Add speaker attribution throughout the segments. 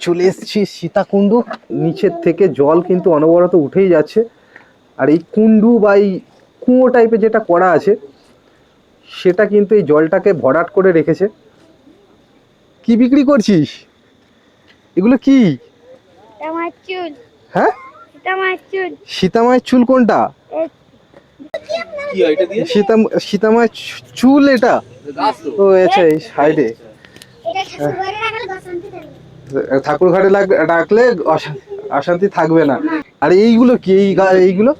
Speaker 1: চলে এসেছি সীতাকুণ্ডু। নিচের থেকে জল কিন্তু অনবরত উঠেই যাচ্ছে, আর এই কুণ্ডু বা এই কুয়ো টাইপের যেটা করা আছে সেটা কিন্তু এই জলটাকে ভরাট করে রেখেছে। কি বিক্রি করছিস এগুলো? কি হ্যাঁ, সীতামায়ের চুল? কোনটা সীতামায়ের চুল? এটা ও আচ্ছা, এই সাইডে ঠাকুর ঘাটে রাখলে অশান্তি থাকবে না। আর এইগুলো কি? এইগুলো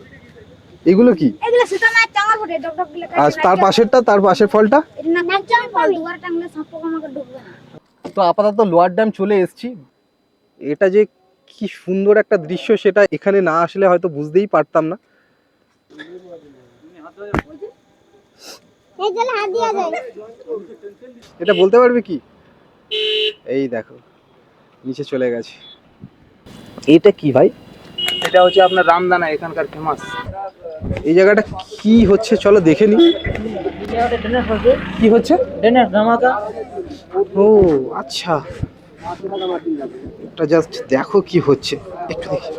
Speaker 1: এইগুলো কি? আর তার পাশেরটা, তার পাশের ফলটা? তো আপাতত লোয়ার ড্যাম চলে এসেছি। এটা যে কি সুন্দর একটা দৃশ্য সেটা এখানে না আসলে হয়তো বুঝতেই পারতাম না। এটা বলতে পারবে কি? এই দেখো নিচে চলে গেছে। এটা কি ভাই?
Speaker 2: এটা হচ্ছে আপনার রামদানা, এখানকার ফেমাস।
Speaker 1: এই জায়গাটা কি হচ্ছে চলো দেখে নি। কি হচ্ছে? ও আচ্ছা, এটা জাস্ট দেখো কি হচ্ছে, একটু দেখি।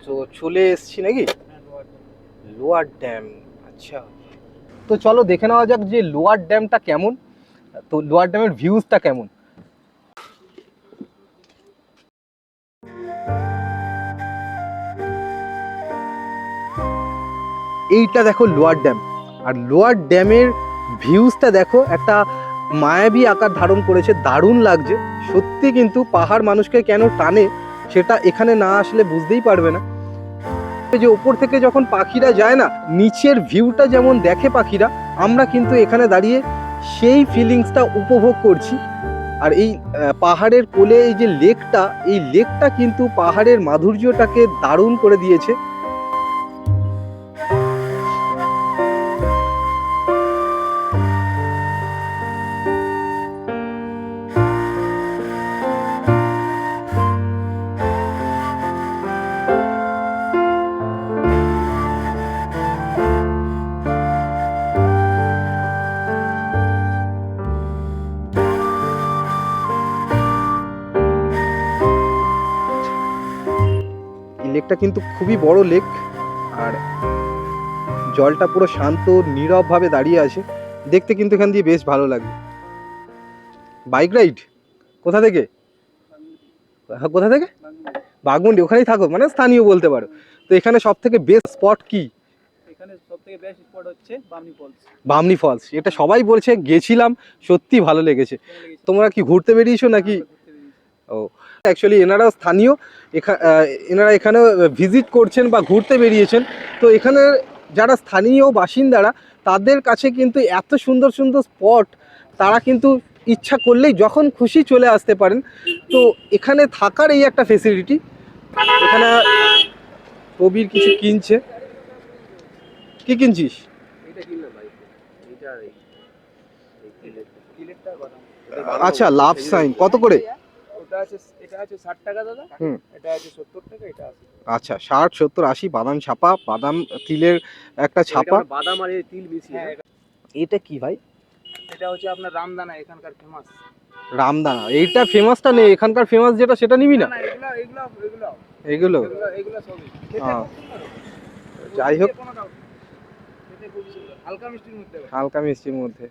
Speaker 1: তো চলে এসছি নাকি লোয়ার ড্যাম। আচ্ছা, তো চলো দেখে নেওয়া যাক যে লোয়ার ড্যামটা কেমন, তো লোয়ার ড্যামের ভিউজটা কেমন। এইটা দেখো লোয়ার ড্যাম, আর লোয়ার ড্যামের ভিউজটা দেখো, একটা মায়াবী আকার ধারণ করেছে, দারুণ লাগছে সত্যি। কিন্তু পাহাড় মানুষকে কেন টানে সেটা এখানে না আসলে বুঝতেই পারবে না। যে উপর থেকে যখন পাখিরা যায় না, নিচের ভিউটা যেমন দেখে পাখিরা, আমরা কিন্তু এখানে দাঁড়িয়ে সেই ফিলিংসটা উপভোগ করছি। আর এই পাহাড়ের কোলে এই যে লেকটা, এই লেকটা কিন্তু পাহাড়ের মাধুর্যটাকে দারুণ করে দিয়েছে। লেকটা কিন্তু খুবই বড় লেক, আর জলটা পুরো শান্ত নীরব ভাবে দাঁড়িয়ে আছে। দেখতে কিন্তু এখান দিয়ে বেশ ভালো লাগবে। বাইক রাইড কোথা থেকে? কোথা থেকে? বাগমুন্ডি। ওখানেই থাকো মানে স্থানীয় বলতে পারো। তো এখানে সব থেকে বেস্ট স্পট কি?
Speaker 2: এখানে সবথেকে বেস্ট স্পট হচ্ছে বামনি ফলস।
Speaker 1: বামনি ফলস, এটা সবাই বলছে, গেছিলাম সত্যি ভালো লেগেছে। তোমরা কি ঘুরতে বেরিয়েছো নাকি? ও অ্যাকচুয়ালি এনারাও স্থানীয়, এনারা এখানে ভিজিট করছেন বা ঘুরতে বেরিয়েছেন। তো এখানে যারা স্থানীয় বাসিন্দারা, তাদের কাছে কিন্তু এত সুন্দর সুন্দর স্পট, তারা কিন্তু ইচ্ছা করলেই যখন খুশি চলে আসতে পারেন। তো এখানে থাকার এই একটা ফেসিলিটি। এখানে কবির কিছু কিনছে। কি কিনছিস? আচ্ছা, লাভ সাইন কত করে?
Speaker 2: এটা আছে 60 টাকা দাদা। এটা আছে 70 টাকা, এটা আছে।
Speaker 1: আচ্ছা, 60, 70, 80 বাদাম ছাপা, বাদাম তিলের একটা ছাপা,
Speaker 2: বাদাম আর এই তিল মিশিয়ে।
Speaker 1: এটা কি ভাই?
Speaker 2: এটা হচ্ছে আপনার রামদানা, এখানকার ফেমাস।
Speaker 1: রামদানা, এইটা ফেমাসটা নেই, এখানকার ফেমাস যেটা সেটা নিবি না? এগুলো
Speaker 2: সবই
Speaker 1: যাই হোক,
Speaker 2: হালকা মিষ্টির মধ্যে।
Speaker 1: হালকা মিষ্টির মধ্যে।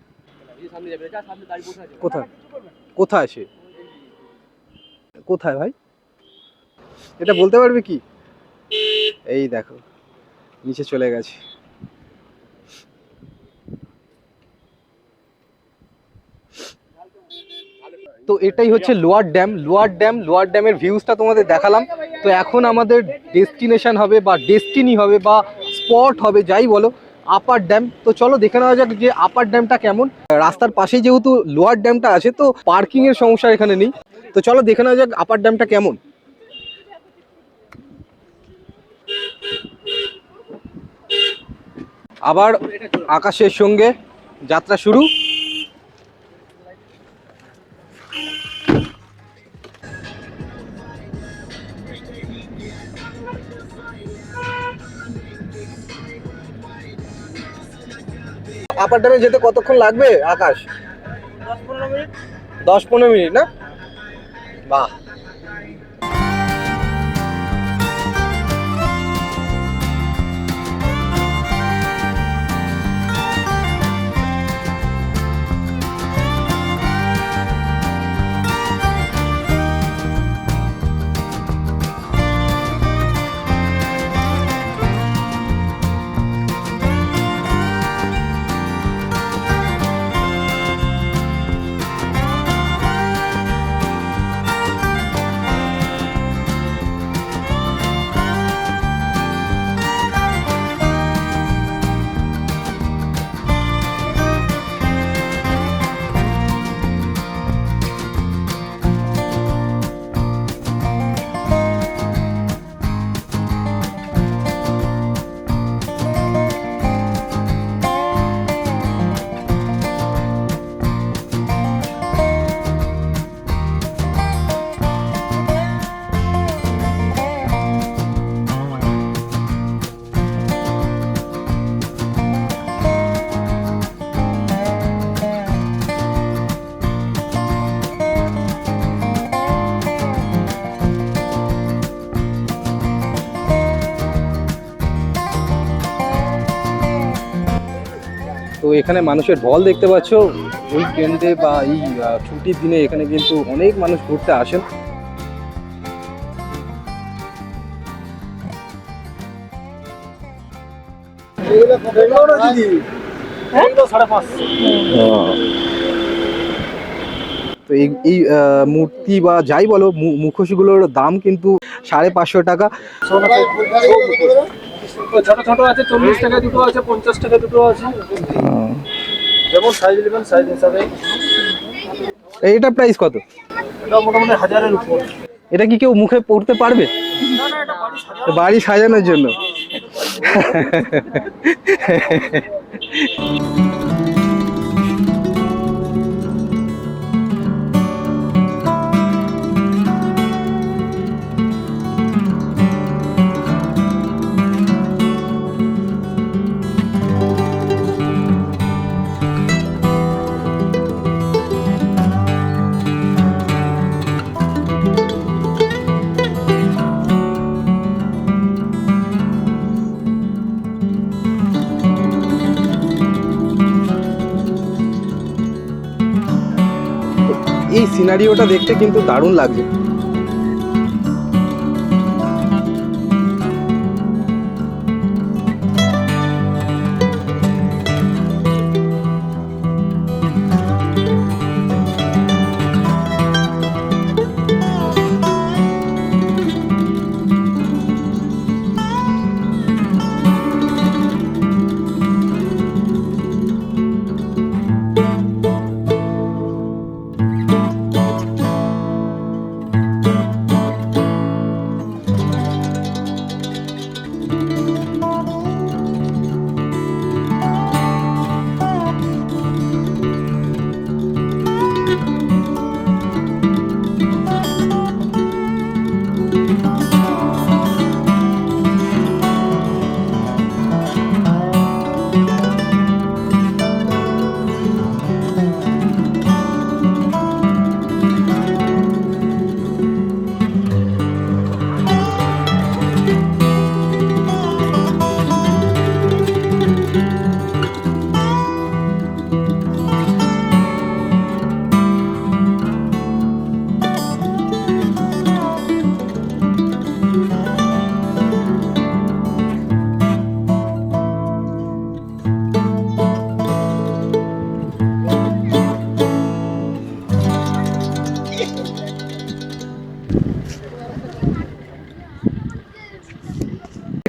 Speaker 2: সামনে যাবে, এটা সামনে দাঁড়িয়ে বসে আছে।
Speaker 1: কোথায়? কোথায় আছে? কোথায় ভাই, এটা বলতে পারবে কি? এই দেখো নিচে চলে গেছে। তো এটাই হচ্ছে লোয়ার ড্যাম। লোয়ার ড্যামের ভিউজটা তোমাদের দেখালাম। তো এখন আমাদের ডেস্টিনেশন হবে বা ডেস্টিনি হবে বা স্পট হবে, যাই বলো, আপার ড্যাম। তো চলো দেখে নেওয়া যাক যে আপার ড্যামটা কেমন। রাস্তার পাশেই যেহেতু লোয়ার ড্যামটা আছে, তো পার্কিং এর সমস্যা এখানে নেই। তো চলো দেখে নেওয়া যাক আপার ড্যামটা কেমন। আবার আকাশের সঙ্গে যাত্রা শুরু। আপার ড্যামে যেতে কতক্ষণ লাগবে আকাশ?
Speaker 2: 10-15 মিনিট।
Speaker 1: 10-15 মিনিট না? বাহ। তো এখানে মানুষের ঢল দেখতে পাচ্ছ। উইকেন্ডে বা এই ছুটির দিনে এখানে কিন্তু অনেক মানুষ ঘুরতে আসেন। তো এই মূর্তি বা যাই বলো, মুখোশগুলোর দাম কিন্তু 550 টাকা।
Speaker 2: ছোট ছোট আছে 40 টাকা দুটো আছে, 50 টাকা দুটো আছে, যেমন সাইজ নেবেন সাইজ হিসাবে।
Speaker 1: এইটা প্রাইস কত?
Speaker 2: এটা মোটামুটি 1000-এর উপর।
Speaker 1: এটা কি কেউ মুখে পড়তে পারবে?
Speaker 2: না না, এটা
Speaker 1: বাড়ি সাজানোর জন্য। এই সিনারিওটা দেখতে কিন্তু দারুণ লাগছে।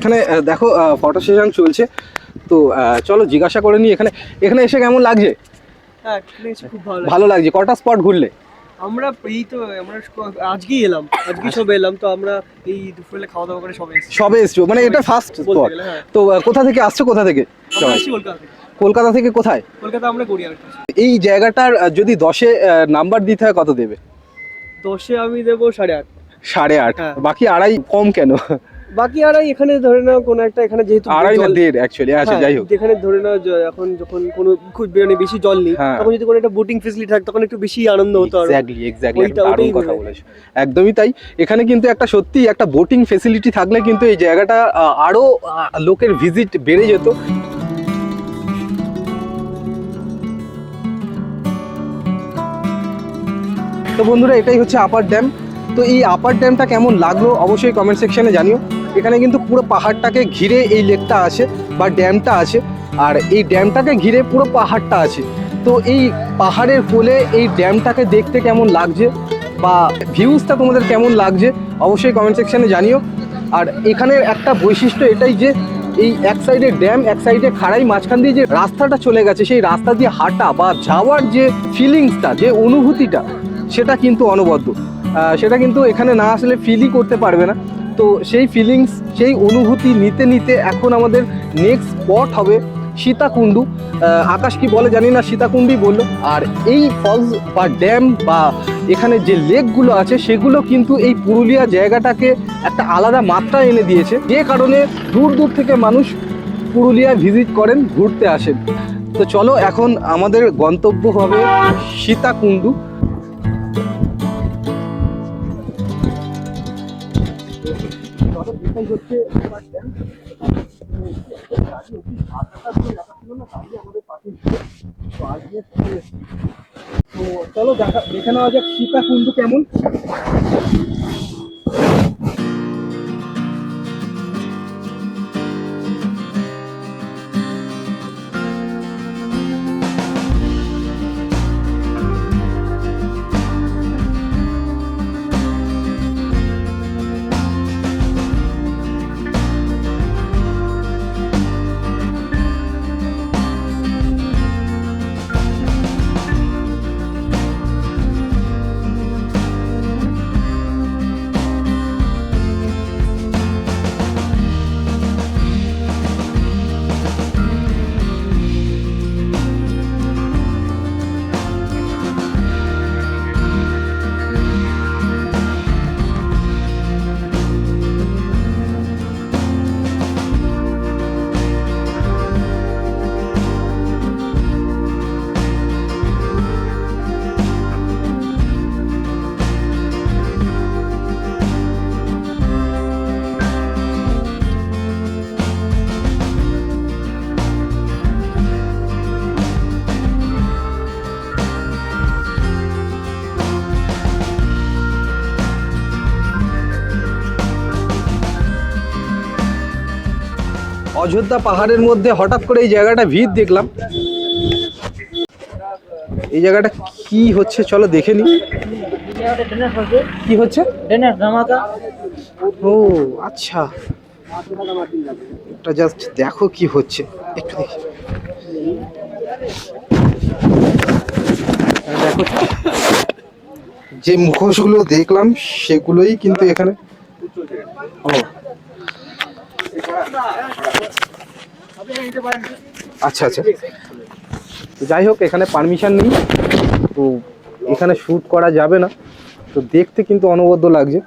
Speaker 1: এখানে দেখো ফটো সেশন চলছে, তো চলো জিজ্ঞাসা করে নিই এখানে এখানে এসে কেমন লাগছে।
Speaker 3: হ্যাঁ এখানে এসে খুব ভালো
Speaker 1: ভালো লাগছে। কটা স্পট ঘুরলে?
Speaker 3: আমরা এই তো আমরা আজকেই এলাম, আজকেই সব এলাম, তো আমরা এই দুপুরে খাওয়া দাওয়া করে সবাই এসেছি।
Speaker 1: সবে এসছো মানে এটা ফার্স্ট
Speaker 3: বলতে
Speaker 1: স্পট?
Speaker 3: গেলে, হ্যাঁ।
Speaker 1: তো কোথা থেকে আসছো, কোথা থেকে
Speaker 3: আমরা
Speaker 1: সবাই?
Speaker 3: আসছি কলকাতা থেকে।
Speaker 1: কলকাতা থেকে কোথায়?
Speaker 3: কলকাতা আমরা গড়িয়ার।
Speaker 1: এই জায়গাটার যদি 10-এ নাম্বার দিতে হয় কত দেবে?
Speaker 3: 10-এ আমি দেবো 8.5।
Speaker 1: 8.5?
Speaker 3: হ্যাঁ।
Speaker 1: বাকি আড়াই কম কেন?
Speaker 3: বাকি আড়াই এখানে ধরে নাও কোনো একটা, এখানে যেহেতু
Speaker 1: আড়াই না
Speaker 3: জল-
Speaker 1: 1.5 অ্যাকচুয়ালি। আচ্ছা
Speaker 3: হ্যাঁ,
Speaker 1: যাই হোক।
Speaker 3: যেখানে ধরে নাও এখন যখন কোনো খুব মানে বেশি জল নেই,
Speaker 1: হ্যাঁ।
Speaker 3: তখন যদি কোনো একটা বোটিং ফেসিলিটি থাকে তখন একটু বেশি আনন্দ হতো আরো।
Speaker 1: এক্স্যাক্টলি
Speaker 3: ওইটা-
Speaker 1: দারুণ
Speaker 3: ওটাই
Speaker 1: কথা
Speaker 3: বলে।
Speaker 1: বলেছো, একদমই তাই। এখানে কিন্তু একটা সত্যি একটা বোটিং ফেসিলিটি থাকলে কিন্তু এই জায়গাটা আরো লোকের ভিজিট বেড়ে যেত। তো বন্ধুরা এটাই হচ্ছে আপার ড্যাম। তো এই আপার ড্যামটা কেমন লাগলো অবশ্যই কমেন্ট সেকশনে জানিও। এখানে কিন্তু পুরো পাহাড়টাকে ঘিরে এই লেকটা আছে বা ড্যামটা আছে, আর এই ড্যামটাকে ঘিরে পুরো পাহাড়টা আছে। তো এই পাহাড়ের কোলে এই ড্যামটাকে দেখতে কেমন লাগছে বা ভিউজটা তোমাদের কেমন লাগছে অবশ্যই কমেন্ট সেকশনে জানিও। আর এখানের একটা বৈশিষ্ট্য এটাই যে এই এক সাইডে ড্যাম, এক সাইডে খাড়াই, মাঝখান দিয়ে যে রাস্তাটা চলে গেছে, সেই রাস্তা দিয়ে হাঁটা বা যাওয়ার যে ফিলিংসটা, যে অনুভূতিটা, সেটা কিন্তু অনবদ্য। সেটা কিন্তু এখানে না আসলে ফিলই করতে পারবে না। তো সেই ফিলিংস, সেই অনুভূতি নিতে নিতে এখন আমাদের নেক্সট স্পট হবে সীতাকুণ্ডু। আকাশ কি বলে জানি না, সীতাকুণ্ডই বললো। আর এই ফলস বা ড্যাম বা এখানে যে লেকগুলো আছে সেগুলো কিন্তু এই পুরুলিয়া জায়গাটাকে একটা আলাদা মাত্রা এনে দিয়েছে, যে কারণে দূর দূর থেকে মানুষ পুরুলিয়া ভিজিট করেন, ঘুরতে আসেন। তো চলো এখন আমাদের গন্তব্য হবে সীতাকুণ্ডু। তো চলো দেখে নেওয়া যাক সীতাকুণ্ডু কেমন। অযোধ্যা পাহাড়ের মধ্যে হঠাৎ করে এই জায়গাটা ভিড় দেখলাম। এই জায়গাটা কি হচ্ছে চলো দেখে নি। কি হচ্ছে? ও আচ্ছা, এটা জাস্ট দেখো কি হচ্ছে, একটু দেখি। দেখো যে মুখোশগুলো দেখলাম সেগুলোই কিন্তু এখানে। ও আচ্ছা আচ্ছা, যাই হোক এখানে পারমিশন নেই, তো এখানে শ্যুট করা যাবে না। তো দেখতে কিন্তু অনবদ্য লাগছে।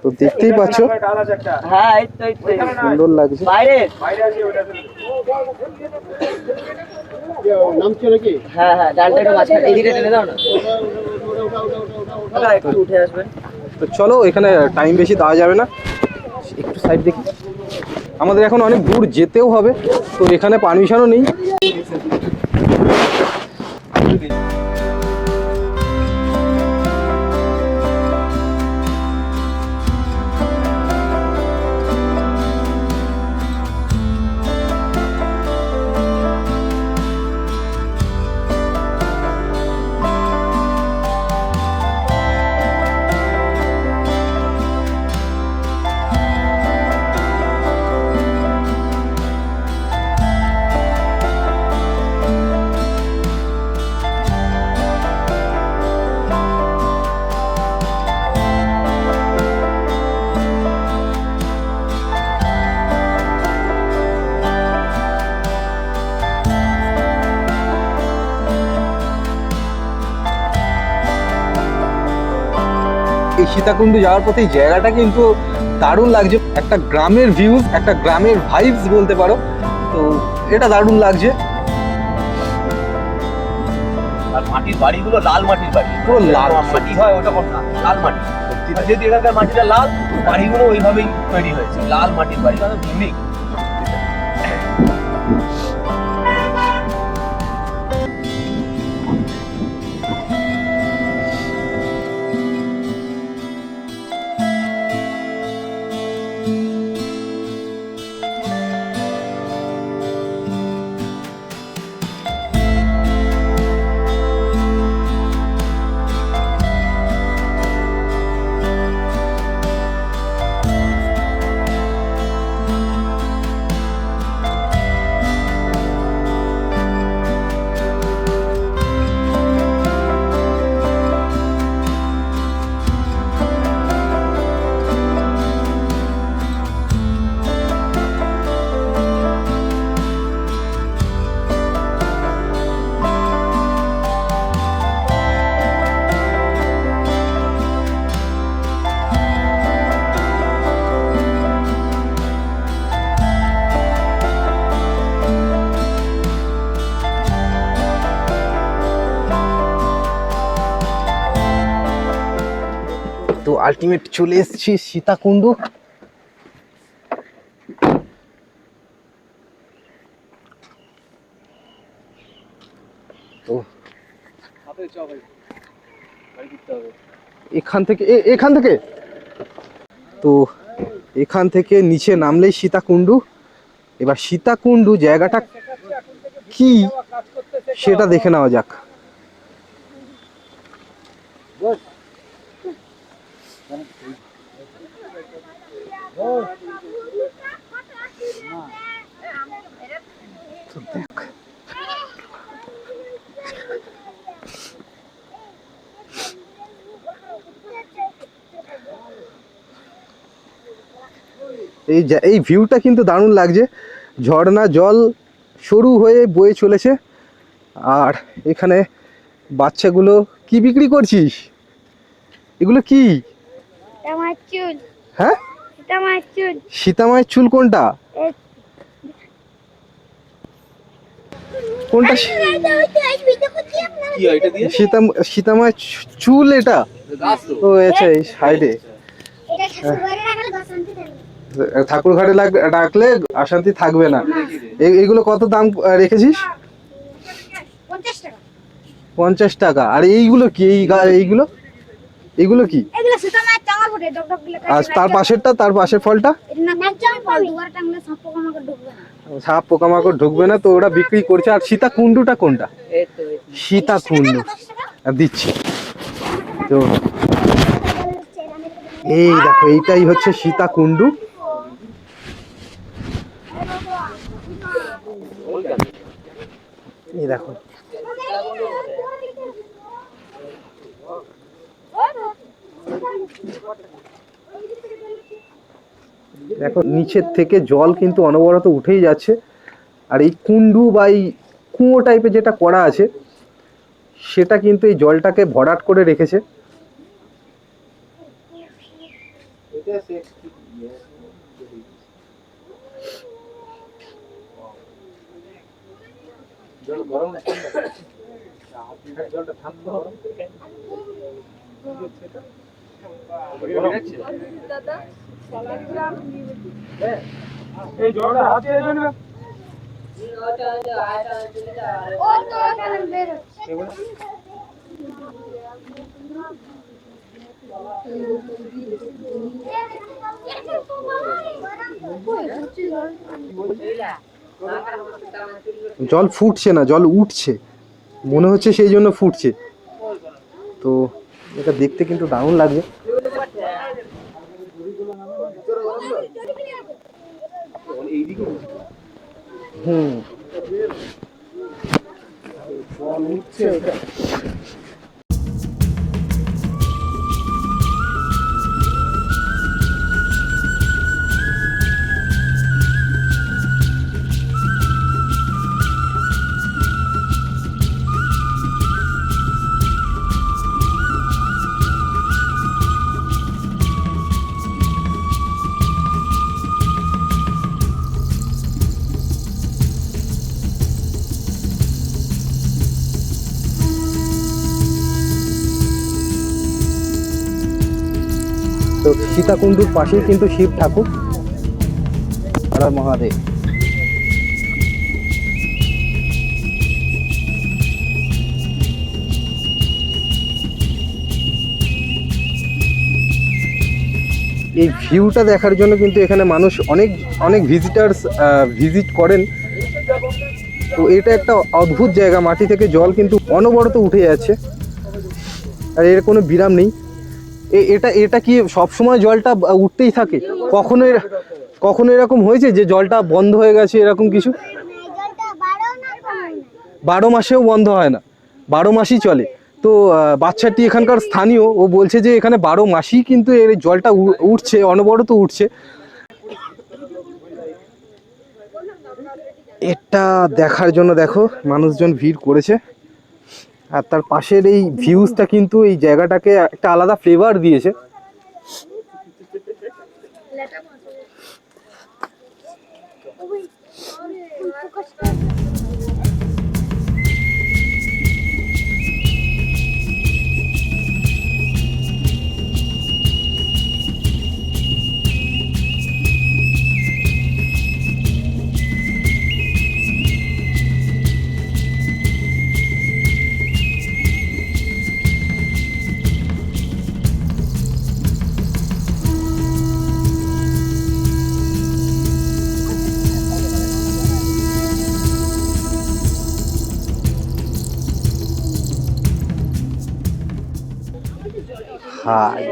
Speaker 1: তো দেখতেই পাচ্ছ
Speaker 3: হ্যাঁ
Speaker 1: সুন্দর লাগছে।
Speaker 3: বাইরে হ্যাঁ হ্যাঁ, ডালটা একটু মাঝখানে এদিকে টেনে দাও না, একটু উঠে আসবেন।
Speaker 1: তো চলো এখানে টাইম বেশি দেওয়া যাবে না, একটু সাইড দেখি। আমাদের এখন অনেক দূর যেতেও হবে, তো এখানে পারমিশনও নেই। এই সীতাকুণ্ড যাওয়ার পথে এই জায়গাটা কিন্তু দারুণ লাগছে, একটা গ্রামের ভিউজ, একটা গ্রামের ভাইবস বলতে পারো। তো এটা দারুণ লাগছে।
Speaker 4: আর মাটির বাড়িগুলো লাল মাটির বাড়ি,
Speaker 1: পুরো লাল
Speaker 4: মাটি হয় ওটা কোন না, লাল মাটি। যেহেতু এখানকার মাটিটা লাল, বাড়িগুলো ওইভাবেই তৈরি হয়েছে, লাল মাটির বাড়ি, ইউনিক।
Speaker 1: তো আলটিমেট চলে এসেছি সীতাকুণ্ড। তো এখান থেকে তো এখান থেকে নিচে নামলেই সীতাকুণ্ড। এবার সীতাকুণ্ড জায়গাটা কি সেটা দেখে নেওয়া যাক। তো দেখ, এই ভিউটা কিন্তু দারুণ লাগছে। ঝর্ণা জল সরু হয়ে বয়ে চলেছে। আর এখানে বাচ্চাগুলো কি বিক্রি করছিস? এগুলো কি? হ্যাঁ, সীতামায়ের চুল। কোনটা কোনটা? সীতামায়ের চুল এটা? ও আচ্ছা, এই সাইডে ঠাকুর ঘাটে রাখলে অশান্তি থাকবে না। এগুলো কত দাম রেখেছিস? 50 টাকা। আর এইগুলো কি? এইগুলো কি? আর তার পাশের ফলটা? সাপ পোকামাকড় ঢুকবে না, তো ওরা বিক্রি করছে। আর সীতাকুণ্ডটা কোনটা? সীতাকুণ্ড দিচ্ছি। তো এই দেখো, এইটাই হচ্ছে সীতাকুণ্ড। এই দেখো, দেখো নিচের থেকে জল কিন্তু অনবরত উঠেই যাচ্ছে। আর এই কুণ্ডু বা এই কুয়ো টাইপের যেটা করা আছে, সেটা কিন্তু এই জলটাকে ভরাট করে রেখেছে।
Speaker 2: এই জলটা হাতে নেবে।
Speaker 1: জল ফুটছে না, জল উঠছে মনে হচ্ছে, সেই জন্য ফুটছে। তো এটা দেখতে কিন্তু দারুণ লাগছে। তো সীতাকুণ্ডুর পাশেই কিন্তু শিব ঠাকুর। হর হর মহাদেব। এই ভিউটা দেখার জন্য কিন্তু এখানে মানুষ অনেক অনেক ভিজিট করেন। তো এটা একটা অদ্ভুত জায়গা, মাটি থেকে জল কিন্তু অনবরত উঠে যাচ্ছে আর এর কোনো বিরাম নেই। এটা কি সবসময় জলটা উঠতেই থাকে? কখনো এরকম হয়েছে যে জলটা বন্ধ হয়ে গেছে এরকম কিছু? 12 মাসেও বন্ধ হয় না, 12 মাসই চলে। তো বাচ্চাটি এখানকার স্থানীয়, ও বলছে যে এখানে 12 মাসই কিন্তু এর জলটা উঠছে, অনবরত উঠছে। এটা দেখার জন্য দেখো মানুষজন ভিড় করেছে। আর তার পাশের এই ভিউজটা কিন্তু এই জায়গাটাকে একটা আলাদা ফ্লেভার দিয়েছে। হাই,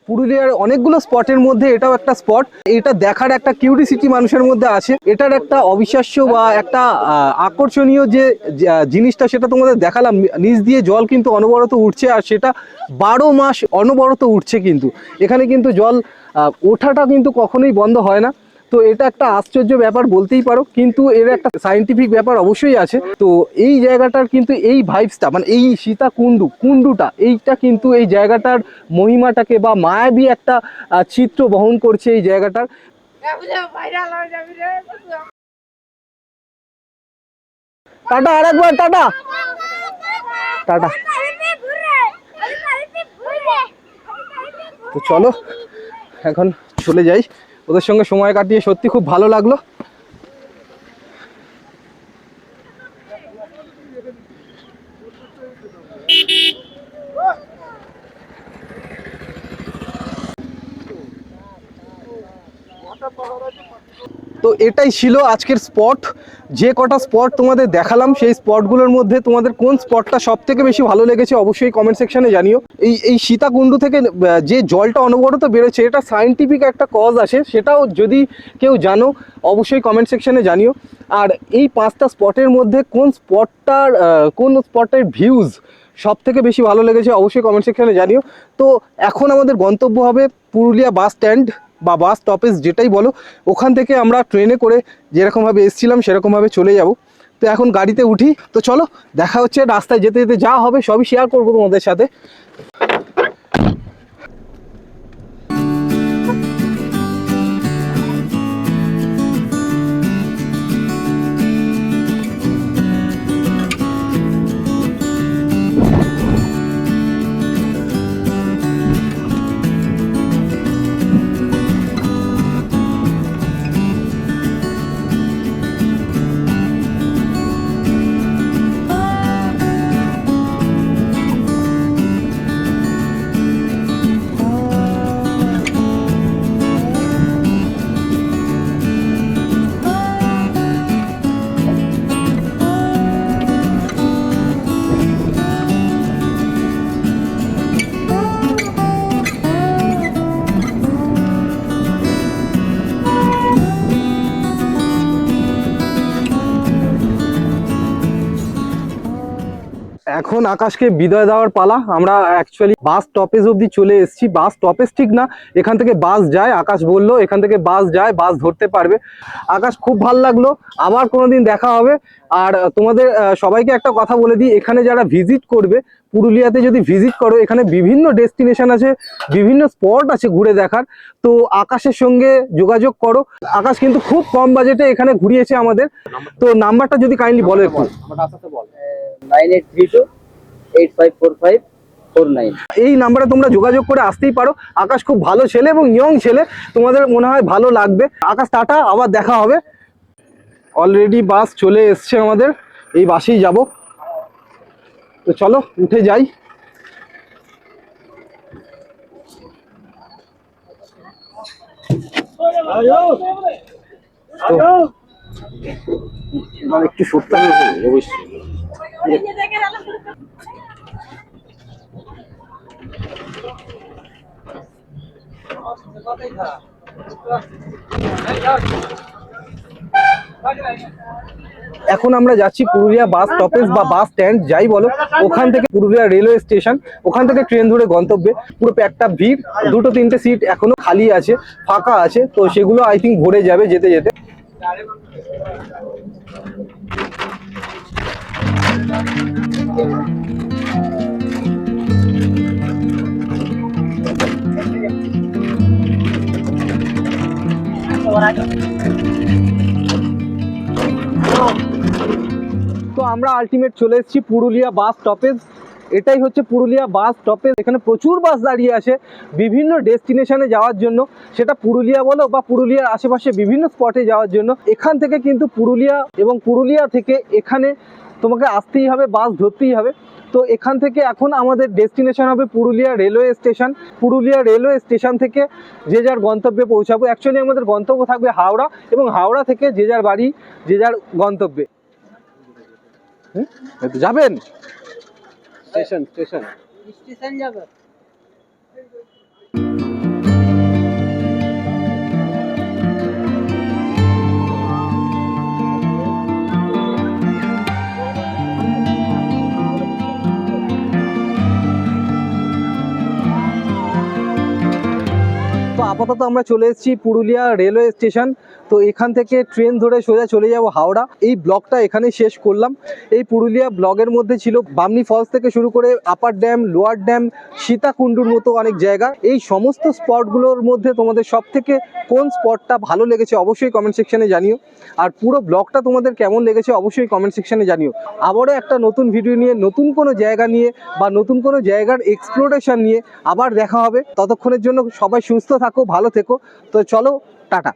Speaker 1: পুরুলিয়ার অনেকগুলো স্পটের মধ্যে এটাও একটা স্পট। এটা দেখার একটা কিউরিসিটি মানুষের মধ্যে আছে। এটার একটা অবিশ্বাস্য বা একটা আকর্ষণীয় যে জিনিসটা সেটা তোমাদের দেখালাম। নিচ দিয়ে জল কিন্তু অনবরত উঠছে আর সেটা 12 মাস অনবরত উঠছে। কিন্তু এখানে কিন্তু জল ওঠাটা কিন্তু কখনোই বন্ধ হয় না। তো এটা একটা আশ্চর্য ব্যাপার বলতেই পারো, কিন্তু এর একটা সায়েন্টিফিক ব্যাপার অবশ্যই আছে। তো এই জায়গাটার কিন্তু এই ভাইবসটা, মানে এই কুণ্ডুটা এইটা কিন্তু এই জায়গাটার মহিমাটাকে বা মায়াবী একটা চিত্র বহন করছে এই জায়গাটার। টাটা, আরেকবার টাটা টাটা। তো চলো এখন চলে যাই। ওদের সঙ্গে সময় কাটিয়ে সত্যি খুব ভালো লাগলো। তো এটাই ছিল আজকের স্পট। যে কটা স্পট তোমাদের দেখালাম সেই স্পটগুলোর মধ্যে তোমাদের কোন স্পটটা সব থেকে বেশি ভালো লেগেছে অবশ্যই কমেন্ট সেকশনে জানিও। এই সীতাকুণ্ড থেকে যে জলটা অনবরত বেরোচ্ছে, এটা সায়েন্টিফিক একটা কজ আছে, সেটাও যদি কেউ জানো অবশ্যই কমেন্ট সেকশনে জানিও। আর এই 5টা স্পটের মধ্যে কোন স্পটের ভিউজ সব থেকে বেশি ভালো লেগেছে অবশ্যই কমেন্ট সেকশনে জানিও। তো এখন আমাদের গন্তব্য হবে পুরুলিয়া বাস স্ট্যান্ড বা বাস স্টপেজ যেটাই বলো। ওখান থেকে আমরা ট্রেনে করে যেরকমভাবে এসেছিলাম সেরকমভাবে চলে যাব। তো এখন গাড়িতে উঠি। তো চলো দেখা হচ্ছে রাস্তায় যেতে যেতে, যা হবে সবই শেয়ার করবো তোমাদের সাথে। এখন আকাশকে বিদায় দেওয়ার পালা। আমরা অ্যাকচুয়ালি বাস স্টপেজ অবধি চলে এসেছি। বাস স্টপেজ ঠিক না, এখান থেকে বাস যায়। আকাশ বললো এখান থেকে বাস যায়, বাস ধরতে পারবে। আকাশ খুব ভালো লাগলো, আবার কোনোদিন দেখা হবে। আর তোমাদের সবাইকে একটা কথা বলে দিই, এখানে যারা ভিজিট করবে, পুরুলিয়াতে যদি ভিজিট করো, এখানে বিভিন্ন ডেস্টিনেশন আছে, বিভিন্ন স্পট আছে ঘুরে দেখার। তো আকাশের সঙ্গে যোগাযোগ করো। আকাশ কিন্তু খুব কম বাজেটে এখানে ঘুরিয়েছে আমাদের। তো নাম্বারটা যদি কাইন্ডলি বলো একটু।
Speaker 5: 9832854549।
Speaker 1: এই নাম্বারে তোমরা যোগাযোগ করে আসতেই পারো। আকাশ খুব ভালো ছেলে এবং ইয়ং ছেলে, তোমাদের মনে হয় ভালো লাগবে। আকাশ টাটা, আবার দেখা হবে। অলরেডি বাস চলে এসছে আমাদের, এই বাসেই যাব। তো চলো উঠে যাই। একটু সত্যি অবশ্যই। এখন আমরা যাচ্ছি পুরুলিয়া বাস স্টপেজ বা বাস স্ট্যান্ড যাই বলো, ওখান থেকে পুরুলিয়া রেলওয়ে স্টেশন। ওখান থেকে ট্রেন ধরে গন্তব্যে। পুরো একটা ভিড়, 2-3টে সিট এখনো খালি আছে, ফাঁকা আছে। তো সেগুলো আই থিঙ্ক ভরে যাবে যেতে যেতে। তো আমরা আলটিমেট চলে এসেছি পুরুলিয়া বাস স্টপেজ। এটাই হচ্ছে পুরুলিয়া বাস স্টপেজ। এখানে প্রচুর বাস দাঁড়িয়ে আছে বিভিন্ন ডেস্টিনেশনে যাওয়ার জন্য, সেটা পুরুলিয়া বলো বা পুরুলিয়ার আশেপাশে বিভিন্ন স্পটে যাওয়ার জন্য। এখান থেকে কিন্তু পুরুলিয়া এবং পুরুলিয়া থেকে এখানে তোমাকে আসতেই হবে, বাস ধরতেই হবে। তো এখান থেকে এখন আমাদের ডেস্টিনেশন হবে Purulia railway station. Purulia railway station থেকে যে যার গন্তব্যে পৌঁছাবো। অ্যাকচুয়ালি আমাদের গন্তব্য থাকবে হাওড়া, এবং হাওড়া থেকে যে যার বাড়ি, যে যার গন্তব্যে। যাবেন স্টেশন স্টেশন
Speaker 5: স্টেশন যাবে।
Speaker 1: তো আপাতত আমরা চলে এসেছি পুরুলিয়া রেলওয়ে স্টেশন। তো এখান থেকে ট্রেন ধরে সোজা চলে যাব হাওড়া। এই ব্লগটা এখানেই শেষ করলাম। এই পুরুলিয়া ব্লগের মধ্যে ছিল বামনি ফলস থেকে শুরু করে আপার ড্যাম, লোয়ার ড্যাম, সীতাকুণ্ডুর মতো অনেক জায়গা। এই সমস্ত স্পটগুলোর মধ্যে তোমাদের সব থেকে কোন স্পটটা ভালো লেগেছে অবশ্যই কমেন্ট সেকশনে জানিও। আর পুরো ব্লগটা তোমাদের কেমন লেগেছে অবশ্যই কমেন্ট সেকশনে জানিও। আবারও একটা নতুন ভিডিও নিয়ে, নতুন কোনো জায়গা নিয়ে বা নতুন কোনো জায়গার এক্সপ্লোরেশন নিয়ে আবার দেখা হবে। ততক্ষণের জন্য সবাই সুস্থ থাকো, ভালো থেকো। তো চলো, টাটা।